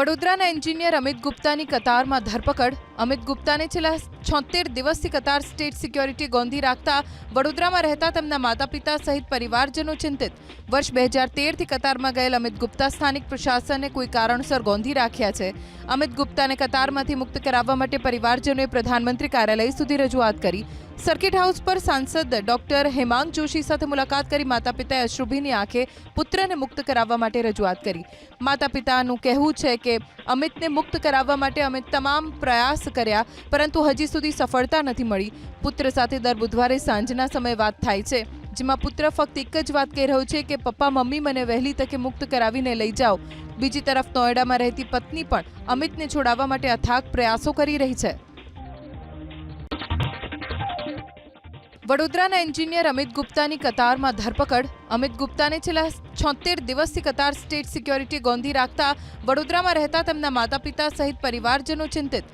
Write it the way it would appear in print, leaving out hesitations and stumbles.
વડોદરાના એન્જિનિયર અમિત ગુપ્તાની કતારમાં ધરપકડ। અમિત ગુપ્તાને છેલ્લા 76 દિવસથી કતાર સ્ટેટ સિક્યોરિટી ગોંધી રાખતા વડોદરામાં રહેતા તેમના માતા-પિતા સહિત પરિવારજનો ચિંતિત। વર્ષ 2013થી કતારમાં ગયેલ અમિત ગુપ્તા સ્થાનિક પ્રશાસને કોઈ કારણસર ગોંધી રાખ્યા છે। અમિત ગુપ્તાને કતારમાંથી મુક્ત કરાવવા માટે પરિવારજનોએ પ્રધાનમંત્રી કાર્યાલય સુધી રજૂઆત કરી। સર્કિટ હાઉસ પર સાંસદ ડોક્ટર હેમાંગ જોશી સાથે મુલાકાત કરી માતા-પિતાએ અશ્રુભીની આંખે પુત્રને મુક્ત કરાવવા માટે રજૂઆત કરી। માતા-પિતાનું કહેવું છે કે અમિતને મુક્ત કરાવવા માટે અમે તમામ પ્રયાસ કર્યા પરંતુ હજી સુધી સફળતા નથી મળી। પુત્ર સાથે દર બુધવારે સાંજના સમયે વાત થાય છે, જેમાં પુત્ર ફક્ત એક જ વાત કહી રહ્યો છે કે પપ્પા મમ્મી મને વહેલી તકે મુક્ત કરાવીને લઈ જાઓ। બીજી તરફ નોએડામાં રહેતી પત્ની પણ અમિતને છોડાવવા માટે અથાગ પ્રયાસો કરી રહી છે। વડોદરાના એન્જિનિયર અમિત ગુપ્તાની કતારમાં ધરપકડ। અમિત ગુપ્તાને છેલ્લા 76 દિવસથી કતાર સ્ટેટ સિક્યોરિટી ગોંધી રાખતા વડોદરામાં રહેતા તેમના માતા-પિતા સહિત પરિવારજનો ચિંતિત।